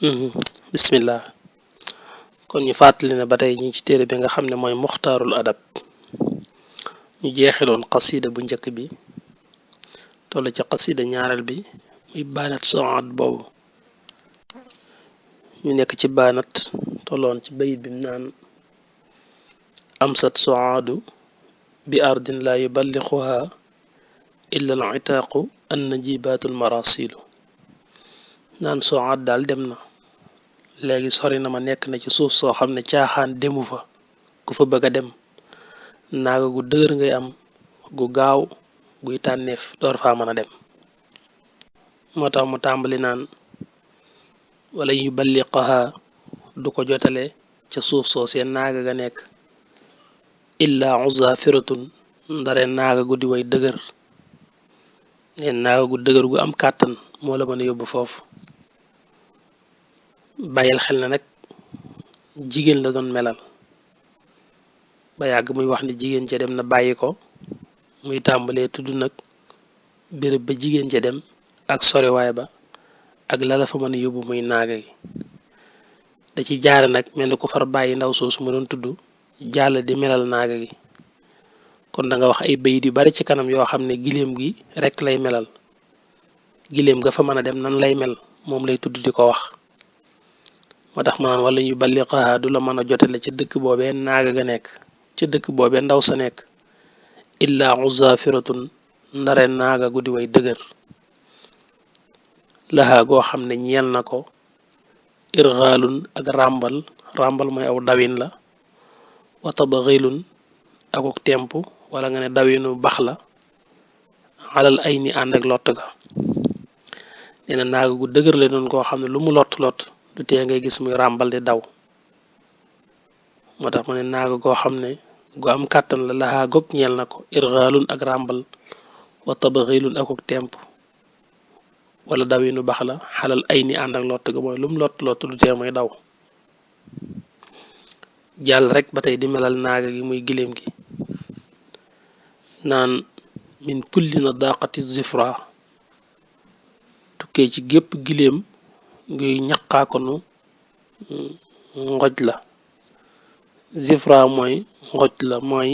Mhm. Bismillah. kon ñu fàttali ne ba tey ñu ngi ci téere bi nga xam ne mooy muxtaarul adab ñu jeexiloon qasida bu njëkk bi toll ci qasida ñaareel bi muy baanat soat boobu ñu nekk ci baanat tolloon ci bayit bi mu naan amsat soaadu bi ardin la yuballiquha illa al itaaqu an najibaatul marasilu naan soat daal dem na léegi sori na ma nekk na ci suuf soo xam ne caaxaan demu fa ku fa bëgg a dem naaga gu dëgër ngay am gu gaaw guy tànneef door faa mën a dem moo tax mu tàmbali naan wala yu balliqaha du ko jotale ca suuf soo seen naaga ga nekk illa uzafiratun ndare naaga gu di way dëgër neen naaga gu dëgër gu am kàttan moo la mën a yóbbu foofu bàyyil xel na nag jigéen la doon melal ba yàgg muy wax ni jigéen ca dem na bàyyi ko muy tàmbalee tudd nag béréb ba jigéen ca dem ak soriwaay ba ak la la fa mën a yóbbu muy naaga gi da ci jaare nag mel ni ku far bàyyi ndaw soosu mu doon tudd jàll di melal naaga gi kon da nga wax ay bayit yu bari ci kanam yoo xam ne giléem gi rekk lay melal giléem ga fa mën a dem nan lay mel moom lay tudd di ko wax moo tax ma naan wala ñu balliqaha du la mën a jotale ca dëkk boobee naaga ga nekk ca dëkk boobee ndaw sa nekk illa uzafiratun ndare naaga gu di way dëgër laxaa goo xam ne ñeel na ko irxaalun ak ràmbal mooy aw dawin la watabaxilun akuk temp wala nga ne dawinu bax la xalal ay ni ànd ak lott ga nee na naaga gu dëgër la doon koo xam ne lu mu lott du tee ngay gis muy ràmbal di daw moo tax ma ne naaga goo xam ne gu am kàttan la laxaa gog ñeel na ko irxaalun ak ràmbal watabaxilun akuk temp wala dawinu bax la xalal ay ni ànd ak lott ga mooy lu mu lott du tee muy daw jàll rek ba tey di melal naaga gi muy giléem gi naan min kulli na daqati zifra tukkee ci gépp giléem nguy ñaqaakonu ngoj la zifra mooy ngoj la mooy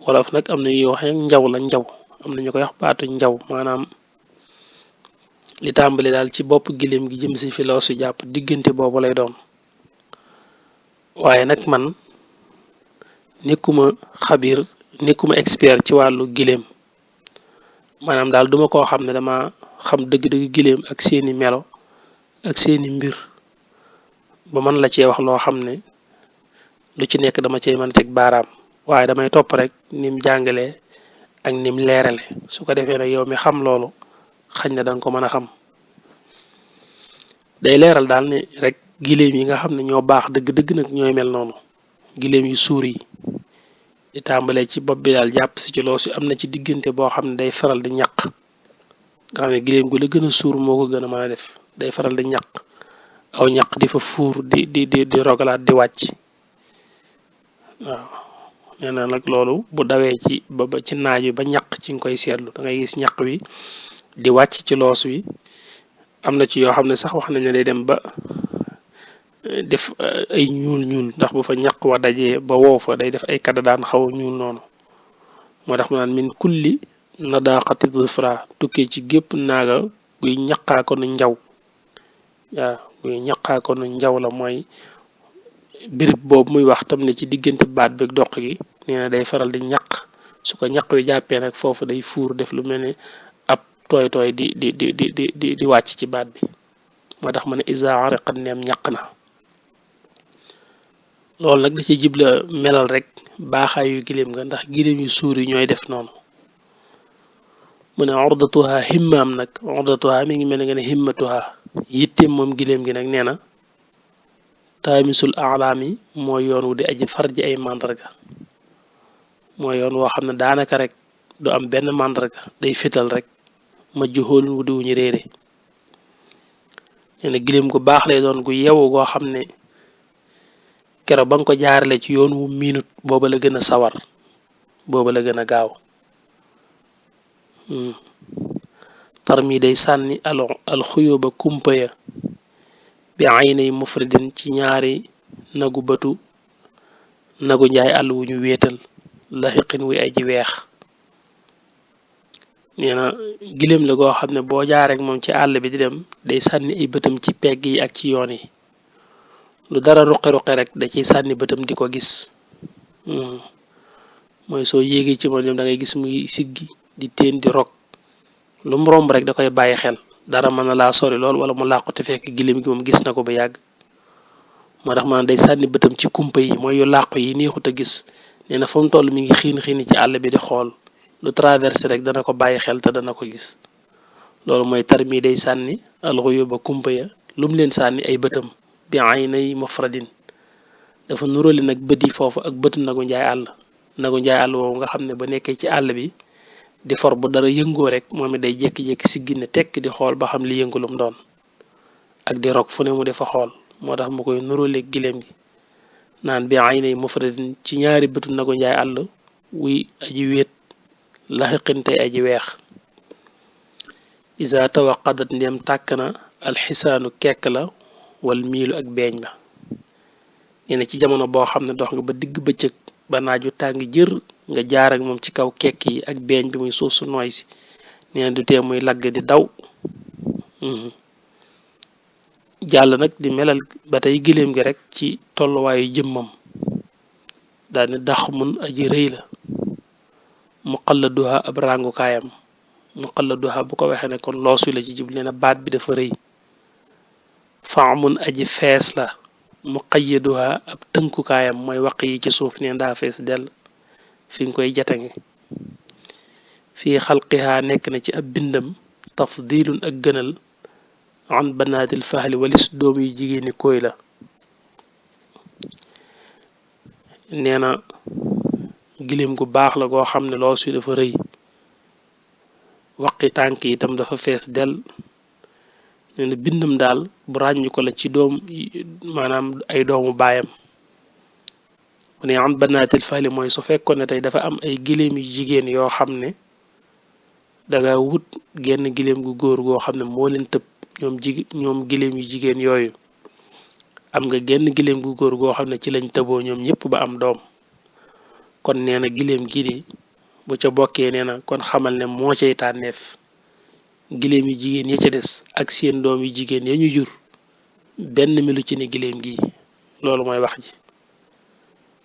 wolof nag am na ñuy wax njaw la njaw am na ñu koy wax baatu njaw maanaam li tàmbali daal ci bopp giléem gi jëm si fi loo su jàpp diggante boobu lay doon waaye nag man nekkuma expert ci wàllu giléem maanaam daal duma koo xam ne dama xam dëgg-dëgg giléem ak seeni melo ak seeni mbir ba mën la cee wax loo xam ne lu ci nekk dama cey mën a teg baaraam waaye damay topp rek nim jàngalee ak nim leerale su ko defee nag yow mi xam loolu xañ na danga ko mën a xam day leeral daal ne rek giléem yi nga xam ne ñoo baax dëgg-dëgg nag ñooy mel noonu giléem yu suur yi di tàmbalee ci bopp bi daal jàpp si ci loos yi am na ci diggante boo xam ne day faral di ñaq nga xam ne giléem gu la gën a suur moo ko gën a mën a def day faral di ñaq aw ñaq di fa fuur di rogalaat di wàcc waaw nee na nag loolu bu dawee ci ba ci naaj wi ba ñaq ci nga koy seetlu da ngay gis ñaq wi di wàcc ci loos wi am na ci yoo xam ne sax wax nañ ne day dem ba def ay ñuul ndax bu fa ñaq wa dajee ba woo fa day def ay kada daan xaw a ñuul noonu moo tax mu naan min kulli nadaqati zifra tukkee ci gépp naaga guy ñaqaa ko nu njaw waaw guy ñaqaa ko nu njaw la mooy birib boobu muy wax tam ne ci diggante baat bi doq gi nee na day faral di ñaq su ko ñaq wi jàppee nag foofu day fuur def lu mel ne ab tooy di wàcc ci baat bi moo tax ma ne isa ariqat neem ñaq na loolu nag da ci jibla melal rek baaxaayu giléem nga ndax giléem yu suur yi ñooy def noonu mu ne ordatuha himmaam nag ordatuha mi ngi mel ne nga ne himmatuha yitteem moom giléem gi nag nee na taamisul alaam yi mooy yoon wu di aji farji ay màndarga mooy yoon woo xam ne daanaka rek du am benn màndarga day fétal rek ma joxoolun wu di wuñu réere nee na giléem gu baax lay doon gu yewu goo xam ne kero ba nga ko jaarale ci yoon wu miinut booba la gën a sawar booba la gën a gaaw tar mi day sànni al xuyóoba kumpa ya bi aynay mufradin ci ñaari nagu bëtu nagu njaay àll wu ñu wéetal laxiqin wuy aji weex. nee na giléem la goo xam ne boo jaarek moom ci àll bi di dem day sànni ay bëtam ci pegg yi ak ci yoon yi, lu dara ruqe-ruqe rek da ciy sànni bëtam di ko gis. mooy soo yéegee ci moom ñoom da ngay gis muy siggi di teen di rog, lu mu romb rek da koy bàyyi xel, dara mën na laa sori lool wala mu làqu te fekk giléem gi moom gis na ko ba yàgg. moo tax maanaam day sànni bëtam ci kumpa yi mooy yu làqu yi neexut a gis. nee na fu mu toll mi ngi xiini ci àll bi di xool, lu traversé rek dana ko bàyyi xel te dana ko gis. loolu mooy tarmi day sànni alxuyuba kumpa ya lu mu leen sànni ay bëtam bi aynay mufradin. dafa nurali nag bët yi foofu ak bëtu nagu njaay àll. nagu njaay àll woowu nga xam ne ba nekkee ci àll bi di for bu dara yëngoo rek moom it day jékki-jékki siggi ne tekk di xool ba xam li yëngu lum doon, ak di rog fu ne mu defa xool. moo tax mu koy nuraleeg giléem gi naan bi aynay mufradin ci ñaari bëtu nagu njaay àll wuy aji wéet laxiqintey aji weex. isa tawaqadat ndem tàkk na alxisaanu kekk la wal miilu ak beeñ ba. nee na ci jamono boo xam ne dox nga ba digg bëccëg ba naaju tàng jër nga jaar ak moom ci kaw kekk yi ak beeñ bi muy suuf su nooy si, nee na du tee muy lagg di daw. jàll nag di melal ba tey giléem gi rek ci tolluwaayu jëmmam daal ni dax mun aji rëy la, muqalladuha ab ràngukaayam. muqalladuha bu ko waxee ne kon loos wi la ci jublu, nee na baat bi dafa rëy. faamun aji fees la, muqayyaduha ab tënkukaayam mooy waq yi ci suuf neen daa fees dell fi nga koy jatange. fii xalqiha nekk na ci ab bindam tafdilun ak gënal an banaatil fahli walis doom yu jigéeni koy la. nee na giléem gu baax la goo xam ne loos wi dafa rëy, waqi tànk yi itam dafa fees dell. nee na bindam daal bu ràññu ko la ci doom maanaam ay doomu baayam. mu ne an banaatil fahli mooy su fekkoon ne tey dafa am ay giléem yu jigéen yoo xam ne danga wut genn giléem gu góor goo xam ne moo leen tëb ñoom giléem yu jigéen yooyu, am nga genn giléem gu góor goo xam ne ci lañ tëboo ñoom ñëpp ba am doom. kon nee na giléem gi di bu ca bokkee nee na kon xamal ne moo cay tànneef. giléem yu jigéen ya ca des ak seen doom yu jigéen ya ñu jur benn melu ci ne giléem gi. loolu mooy wax ji.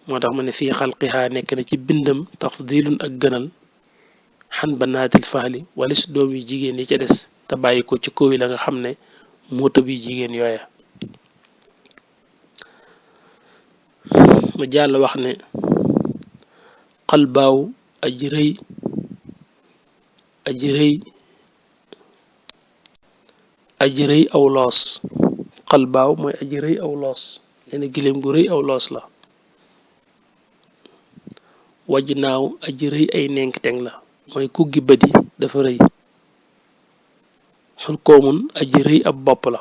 moo tax mu ne fii xalqiha nekk na ci bindam tafdilun ak gënal xan banaatil fahli walis doom yu jigéen yi ca des te bàyyi ko ci kaw yi la nga xam ne moo tëb yu jigéen yooya. mu jàll wax ne xalbaaw aji rëy aw loos. xalbaaw mooy aji rëy aw loos. nee na giléem gu rëy aw loos la. waj naaw aji rëy ay nenkteng la mooy kuggi bët yi dafa rëy. xul koomun aji rëy ab bopp la.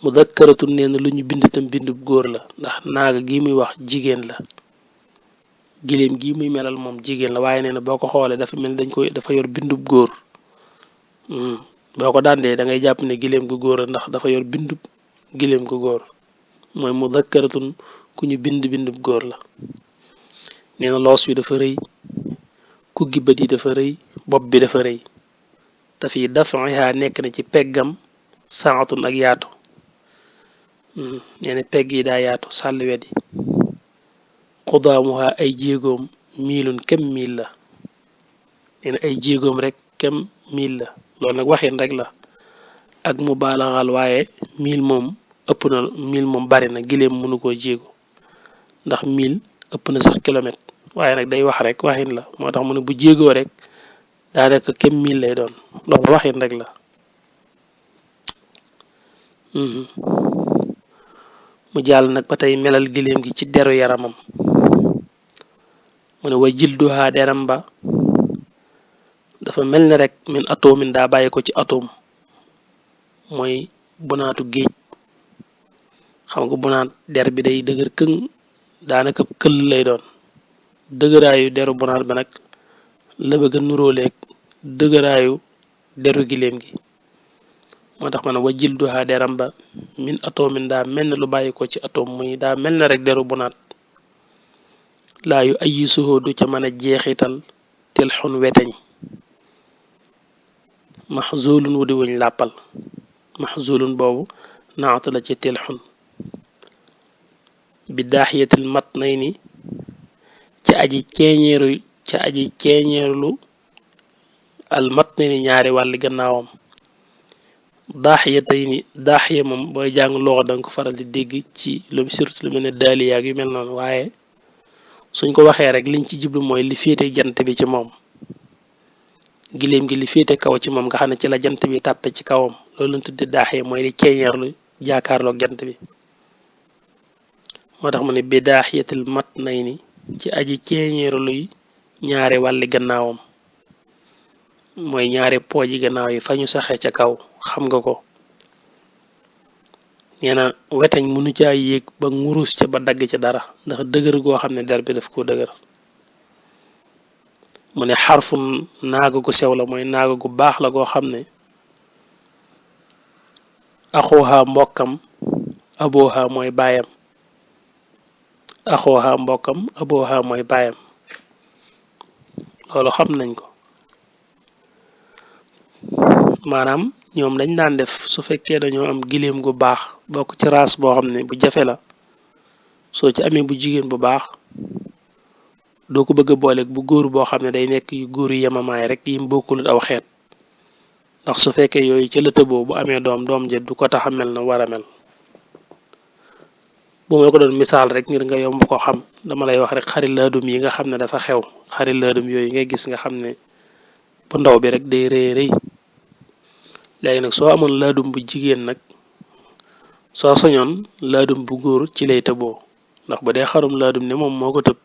mudakkaratun nee na lu ñu bind tam bindub góor la, ndax naaga gi muy wax jigéen la. giléem gi muy melal moom jigéen la, waaye nee na boo ko xoolee dafa mel dafa yor bindub góor. boo ko dàndee da ngay jàpp ne giléem gu góor la ndax dafa yor bindub giléem gu góor, mooy mudakkaratun ku ñu bindub góor la. nee na loos wi dafa rëy, kuggi bët yi dafa rëy, bopp bi dafa rëy. te fii dafiha nekk na ci peggam saatun ak yaatu. nee na pegg yi daa yaatu sàll wet yi. xudaamuha ay jéegoom miilun kem miil la. nee na ay jéegoom rek kem miil la. loolu nag waxin rek la ak mu baalaxal, waaye miil moom ëpp na, miil moom bari na, giléem mënu koo jéego ndax miil ëpp na sax kilomètre, waaye nag day wax rek waxin la. moo tax mu ne bu jéegoo rek daanaka kem miil lay doon. loolu waxin rek la. mu jàll nag ba tey melal giléem gi ci deru yaramam. mu ne wa jilduha deram ba dafa mel ni rek min atomin daa bàyyi ko ci atome, mooy bunaatu géej. xam nga bunaat der bi day dëgër këng, daanaka këll lay doon. dëgëraayu deru bunaat ba nag la bëgg a nuróoleeg dëgëraayu deru giléem gi. moo tax ma ne wa jilduha deram ba min atomin daa mel ne lu bàyyi ko ci atome muy daa mel ne rek deru bu naat laa yu ayi suhoo du ca mën a jeexital tel xun weteñ maxzulun wu di wuñ làppal maxzulun boobu naat la ci tel xun bi daaxiyatil mat nay ni ca aji ceeñeerlu al mat nay ni ñaari wàlli gannaawam daaxiya tey ni daaxiya moom booy jàng loxo danga ko faral di dégg ci lu surtout lu mel ne daaliya ak yu mel noonu waaye suñ ko waxee rek liñ ci jublu mooy li féete jant bi ci moom giléem gi li féete kaw ci moom nga xam ne ci la jant bi tàppe ci kawam loolu lañ tudde daaxiya mooy li ceeñeerlu jaakaarloog jant bi moo tax mu ne bi daaxiyatil mat nay ni ci aji ceeñeerluy ñaari wàlli gannaawam mooy ñaari pooji gannaaw yi fa ñu saxee ca kaw xam nga ko nee na weteñ mënu caa yéeg ba ngurus ca ba dagg ca dara ndax dëgër goo xam ne der bi daf ko dëgër mu ne xarfu naaga gu sew la mooy naaga gu baax la goo xam ne axooha mbokkam abooha mooy baayam axooha mbokkam abooha mooy baayam loolu xam nañ ko maanaam ñoom dañ daan def su fekkee dañoo am giléem gu baax bokk ci raas boo xam ne bu jafe la soo ci amee bu jigéen bu baax doo ko bëgg a booleeg bu góor boo xam ne day nekk yu góor yu yemamaay rek yim bokkul aw xeet ndax su fekkee yooyu ca la tëboo bu amee doom je du ko tax a mel na war a mel bu ma ko doon misaal rek ngir nga yomb ko xam dama lay wax rek xari laadum yi nga xam ne dafa xew xari laadum yooyu ngay gis nga xam ne bu ndaw bi rek day rëy léegi nag soo amoon laadum bu jigéen nag soo soñoon laadum bu góor ci lay tëboo ndax bu dee xarum laadum ne moom moo ko tëb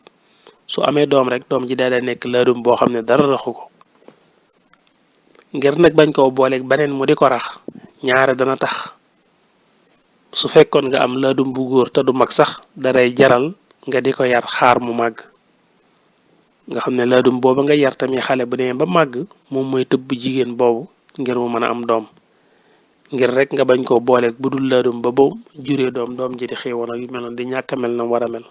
su amee doom rek doom ji day nekk laadum boo xam ne dara raxu ko ngir nag bañ koo booleeg beneen mu di ko rax ñaare dana tax su fekkoon nga am laadum bu góor te du mag sax daray jaral nga di ko yar xaar mu màgg nga xam ne laadum booba nga yar tamit xale bu demee ba màgg moom mooy tëb bu jigéen boobu ngir mu mën a am doom ngir rek nga bañ koo booleeg bu dul laadum ba boobu juree doom ji di xéewoon ak yu meloon di ñàkk a mel na war a mel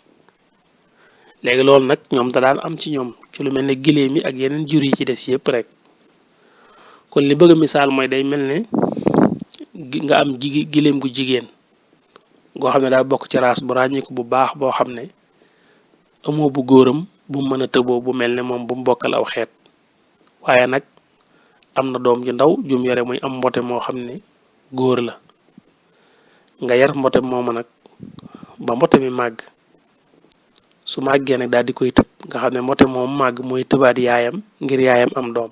léegi loolu nag ñoom te daan am ci ñoom ci lu mel ne giléem yi ak yeneen jur yi ci des yëpp rek kon li bëgg a misaal mooy day mel ne nga am giléem gu jigéen goo xam ne daa bokk ci raas bu ràññiku bu baax boo xam ne amoo bu góoram bu mën a tëboo bu mel ne moom bu mu bokkal aw xeet waaye nag am na doom ju ndaw jum yore muy am mbote moo xam ne góor la nga yar mbote moomu nag ba mbote mi màgg su màggee nag daal di koy tëb nga xam ne mbote moom màgg mooy tëbaat yaayam ngir yaayam am doom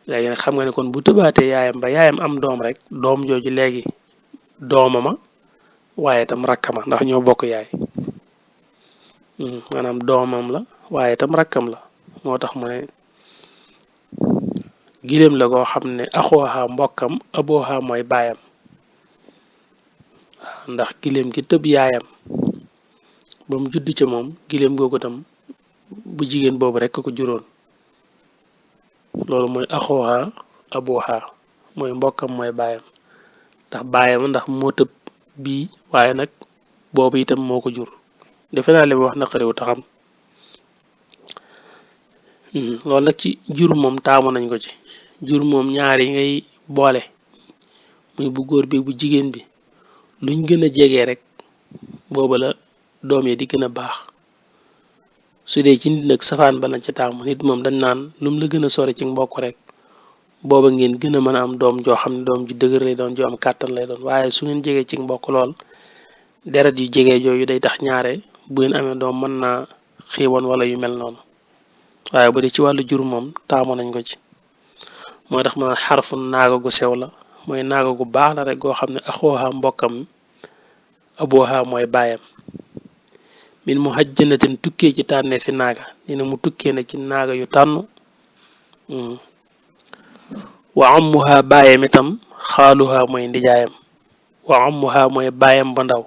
léegi nag xam nga ne kon bu tëbaatee yaayam ba yaayam am doom rek doom jooju léegi doomama waaye itam rakkama ndax ñoo bokk yaay maanaam doomam la waaye itam rakkam la moo tax mu ne giléem la goo xam ne axooxa mbokkam abooxa mooy baayam ndax giléem gi tëb yaayam ba mu judd ca moom giléem googu tam bu jigéen boobu rek ko juróon loolu mooy axooxa abooxa mooy mbokkam mooy baayam ndax moo tëb bii waaye nag boobu itam moo ko jur defe naa li ma wax naqariwu taxam loolu nag ci jur moom taamu nañ ko ci jur moom ñaar yi ngay boole muy bu góor bi bu jigéen bi luñ gën a jege rek booba la doom yi di gën a baax su dee ci nit nag safaan ba lañ ca taamu nit moom dañ naan lum la gën a sori ci mbokk rek booba ngeen gën a mën a am doom joo xam ne doom ju dëgër lay doon joo am kàttan lay doon waaye su ngeen jegee ci mbokk lool deret yu jege jooyu day tax ñaare bu ngeen amee doom mën naa xiiwoon wala yu mel noonu waaye bu dee ci wàllu jur moom taamu nañ ko ci moo tax ma xarfu naaga gu sew la mooy naaga gu baax la rek goo xam ne axooha mbokkam abooha mooy baayam min mu hajjanatin tukkee ci tànnee fi naaga dina mu tukkee nag ci naaga yu tànn wa ammuha baayam itam xaaluha mooy ndijaayam wa ammuha mooy baayam ba ndaw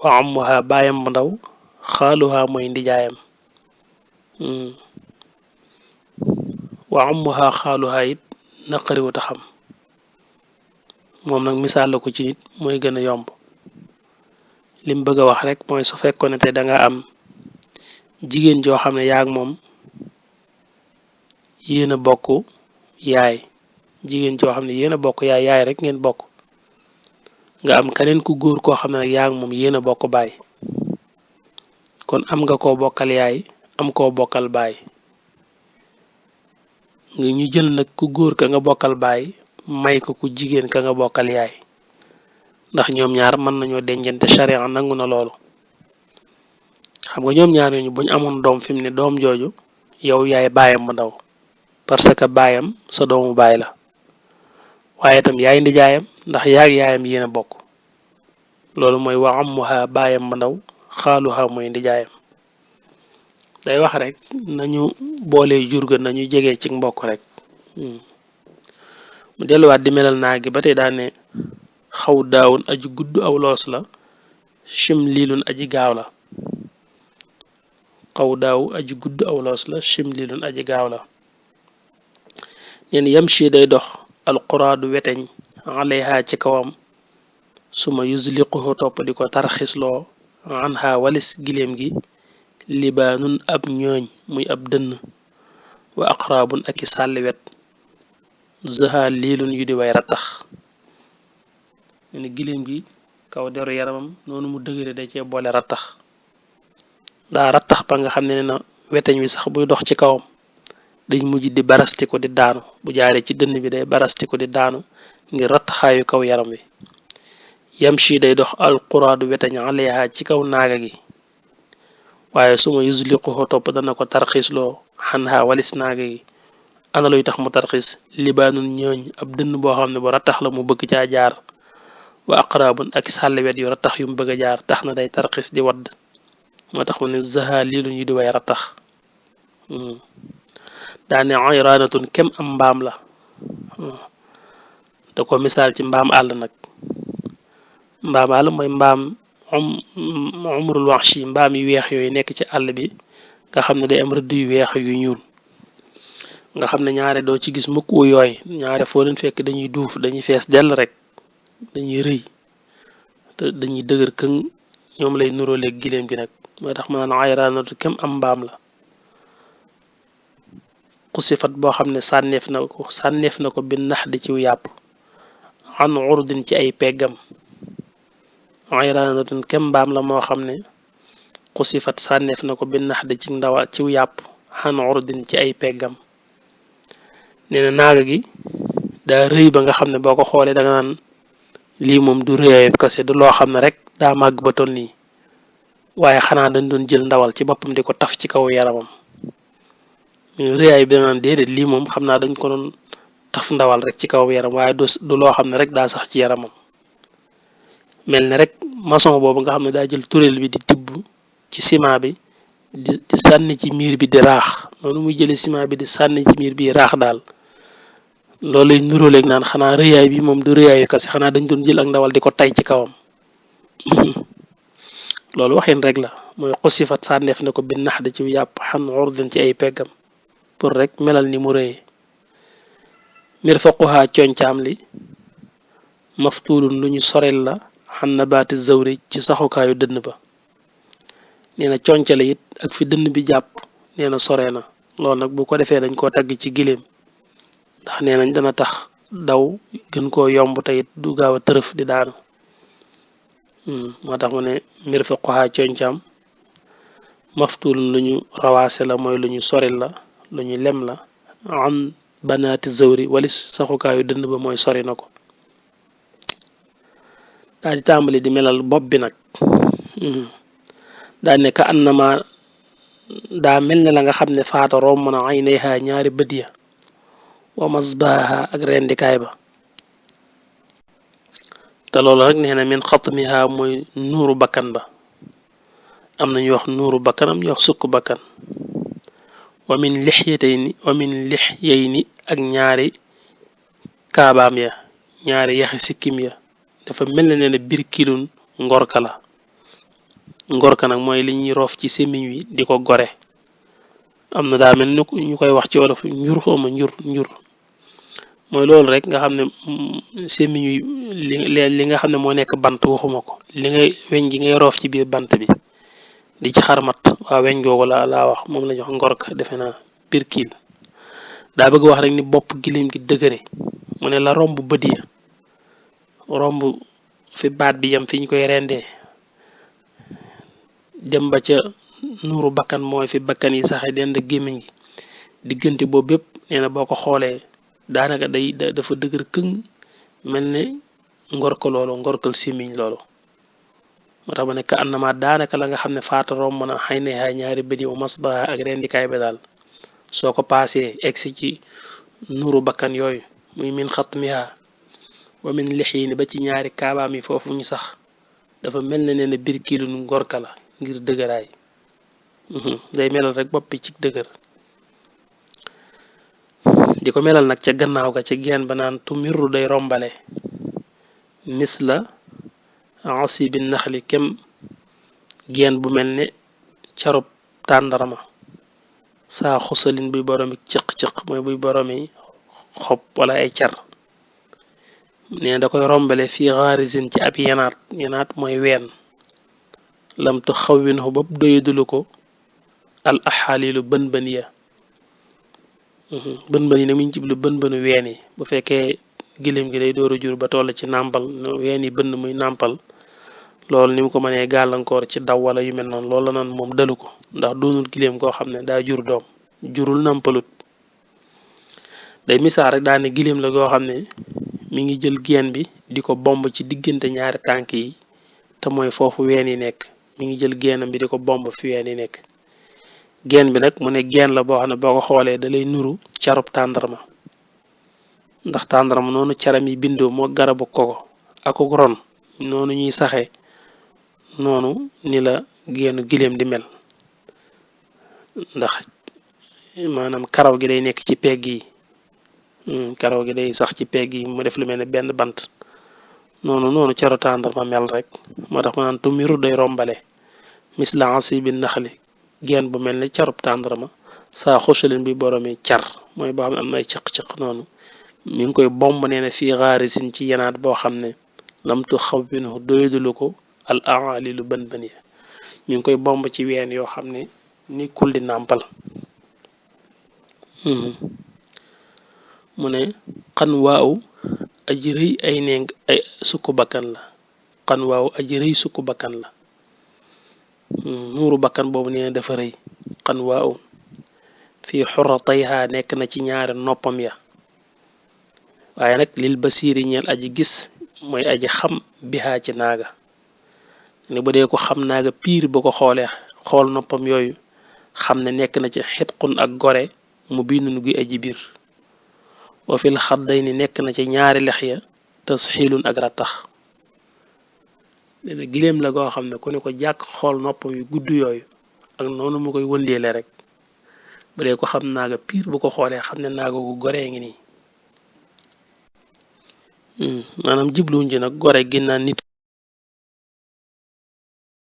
wa ammuha baayam ba ndaw xaaluha mooy ndijaayam wa ammuha xaaluha it naqariwut a xam moom nag misaal la ko ci nit mooy gën a yomb lim bëgg a wax rek mooy su fekkoon ne te da nga am jigéen joo xam ne yaa ak moom yéen a bokk yaay jigéen joo xam ne yéen a bokk yaay rek ngeen bokk nga am keneen ku góor koo xam ne nag yaa ak moom yéen a bokk baay kon am nga koo bokkal yaay am koo bokkal baay nga ñu jël nag ku góor ka nga bokkal baay may ko ku jigéen ka nga bokkal yaay ndax ñoom ñaar mën nañoo dencante sharia nangu na loolu xam nga ñoom ñaar ñooñu buñ amoon doom fi mu ne doom jooju yow yaay baayam bu ndaw parce que baayam sa doomu baay la waaye itam yaay ndijaayam ndax yaag yaayam yéen a bokk loolu mooy wa amuha baayam bu ndaw xaaluha mooy ndijaayam day wax rek nañu boole jur ga nañu jege ci mbokk rek mu delluwaat di melal naa gi ba tey daane xaw daawun aji gudd aw loos la chim liilun aji gaaw la xaw daaw aji gudd aw loos la chim liilun aji gaaw la neen yamshi day dox alquraadu weteñ alayha ci kawam suma yusliquhu topp di ko tarxisloo anha walis giléem gi libaanun ab ñooñ muy ab dënn wa aqraabun aki sàlliwet zaha liilun yu di way rattax ne giléem gi kaw deru yaramam noonu mu dëgëre da cee boole rattax daa rattax ba nga xam ne na weteñ wi sax buy dox ci kawam dañ mujj di barastiku di daanu bu jaaree ci dënn bi day barastiku di daanu ngir rattaxaayu kaw yaram wi yamshi day dox alquraadu weteñ alayha ci kaw naaga gi waaye suma yusliquhu topp dana ko tarxiisloo xanha walis naaga gi ana luy tax mu tarxiis libaanun ñooñ ab dënn boo xam ne bu rattax la mu bëgg caa jaar wa aqraabun ak sàlliwet yu rattax yu mu bëgg a jaar tax na day tarxiis di wadd moo tax mu ne zaha liilun yu di way rattax daane ayraanatun kem am mbaam la da ko misaal ci mbaam àll nag mbaam àll mooy mbaam umrul wahshi mbaam yu weex yooyu nekk ci àll bi nga xam ne day am rëdd yu weex yu ñuul nga xam ne ñaare doo ci gis mukk wu yooy ñaare foo leen fekk dañuy duuf dañuy fees dell rek dañuy rëy te dañuy dëgër këng ñoom lay nuróoleeg giléem gi nag moo tax ma naan ayraanatu kem am mbaam la xusifat boo xam ne sànneef na ko bi nax di ciw yàpp an urdin ci ay peggam ayraanatun kem mbaam la moo xam ne xusifat sànneef na ko bi nax di ci ndawa ciw yàpp an urdin ci ay peggam nee na naaga gi daa rëy ba nga xam ne boo ko xoolee da nga naan lii moom du rëyaayub kase du loo xam ne rek daa màgg ba toll nii waaye xanaa dañ doon jël ndawal ci boppam di ko taf ci kaw yaramam rëyaay bi da nga naan déedéet lii moom xam naa dañ ko doon taf ndawal rek ci kaw yaram waaye du loo xam ne rek daa sax ci yaramam mel ne rek maçon boobu nga xam ne daa jël turel bi di tibb ci ciment bi di sànni ci miir bi di raax noonu muy jëlee ciment bi di sànni ci miir bi raax daal loolu lay nuróoleeg naan xanaa rëyaay bi moom du rëyaayu kase xanaa dañ doon jël ak ndawal di ko tay ci kawam loolu waxin rek la mooy xusifat sànneef na ko bi nax di ci yàpp xan urdin ci ay peggam pour rek melal ni mu rëyee mirfaquha coñcaam li maftuulun lu ñu sorel la xan nabaati zawri ci saxukaayu dënn ba nee na concale it ak fi dënn bi jàpp nee na sore na loolu nag bu ko defee dañ koo tagg ci giléem ndax nee nañ dana tax daw gën koo yomb te it du gaaw a tërëf di daanu moo tax mu ne mirfaquha coñcaam maftuulun lu ñu rawaase la mooy lu ñu soril la lu ñu lem la an banaati zawri walis saxukaayu dënn ba mooy sori na ko daal di tàmbali di melal bopp bi nag daa ne ka annama daa mel ne la nga xam ne faata romb na aynayha ñaari bët ya wa masbaha ak rendikaay ba te loolu rek nee na min xatmiha mooy nuuru bakkan ba am nañu wax nuuru bakkan am ñu wax sukk bakkan wa min lixyayni ak ñaari kaabaam ya ñaari yaxi sikkim ya dafa mel ne ne bir kilun ngorka la ngorka nag mooy li ñuy roof ci sémmiñ wi di ko gore am na daa mel ni ñu koy wax ci wolof njur xawma njur mooy loolu rek nga xam ne sémmiñu li nga xam ne moo nekk bant waxuma ko li ngay weñ gi ngay roof ci biir bant bi di ci xarmat waa weñ googu laa wax moom la ñu wax ngorka defe naa pirkiil daa bëgg wax rek ni bopp giléem gi dëgëre mu ne la romb bët ya romb fi baat bi yam fi ñu koy rendee dem ba ca nuuru bakkan mooy fi bakkan yi saxe dend gémmiñ gi diggante boobu bépp nee na boo ko xoolee daanaka dafa dëgër këng mel ne ngorka loolu ngorkal simiñ loolu moo tax ba ne ka annama daanaka la nga xam ne faata romb na xëy na xay ñaari bët yi mu mas ba ak rendikaay bi daal soo ko paasee egsi ci nuuru bakkan yooyu muy min xat miha wa min lix yi ni ba ci ñaari kaabaam yi foofu ñu sax dafa mel ne ne biir kiilu nu ngorka la ngir dëgëraay day melal rek bopp bi ci dëgër di ko melal nag ca gannaaw ga ca geen ba naan tumirru day rombale misla asibi naxli kem geen bu mel ne carub tàndarama saa xusalin buy boroomi cëq-cëq mooy buy boroomi xob wala ay car nee da koy rombale fii xaarisin ci ab yenaat mooy ween lam tu xawwinhu bopp doyadulu ko al axaalilu bën ya bën yi nag mu ngi jiblu bën ween yi bu fekkee giléem gi day door a jur ba toll ci nàmpal ween yi bënn muy nàmpal loolu ni mu ko mënee gàllankoor ci daw wala yu mel noonu loolu la naan moom dalu ko ndax doonul giléem koo xam ne daa jur doom jurul nàmpalut day misaal rek daane giléem la goo xam ne mi ngi jël geen bi di ko bomb ci diggante ñaari tànk yi te mooy foofu ween yi nekk mi ngi jël geenam bi di ko bomb fi ween yi nekk geen bi nag mu ne geen la boo xam ne boo ko xoolee da lay nuru carub tàndarma ndax tàndarma noonu caram yi bindoo moo garabu koko akuk ron noonu ñuy saxe noonu ni la geenu giléem di mel ndax maanaam karaw gi day nekk ci pegg yi karaw gi day sax ci pegg yi mu def lu mel ne benn bant noonu caru tàndarma mel rek moo tax ma naan tumiru day rombale misla asibi naxli geen bu mel ne carub tàndarma saa xusalin bi boroomi car mooy boo xam ne am na ay cëq-cëq noonu mi ngi koy bomb nee na fii xaarisin ci yenaat boo xam ne lamtu xawwinu doyadulu ko al aali lu bën ya mi ngi koy bomb ci ween yoo xam ne ni kul di nàmpal mu ne xan waaw aji rëy ay neng ay sukku bakkan la xan waaw aji rëy sukku bakkan la nuuru bakkan boobu nee na dafa rëy xan waaw fii xurratayha nekk na ci ñaari noppam ya waaye nag lil basiiri ñeel aji gis mooy aji xam bihaa ci naaga ne bu dee ko xam naaga piir bu ko xoolee xool noppam yooyu xam ne nekk na ci xitqun ak gore mu binun guy aji biir wa fil xadday ni nekk na ci ñaari lex ya tasxiilun ak rattax dena giléem la goo xam ne ku ne ko jàkk xool noppam yu gudd yooyu ak noonu mu koy wëndeele rek bu dee ko xam naaga piir bu ko xoolee xam ne naaga gu goree ngi nii maanaam jibluwuñ ci nag gore ginnaan nit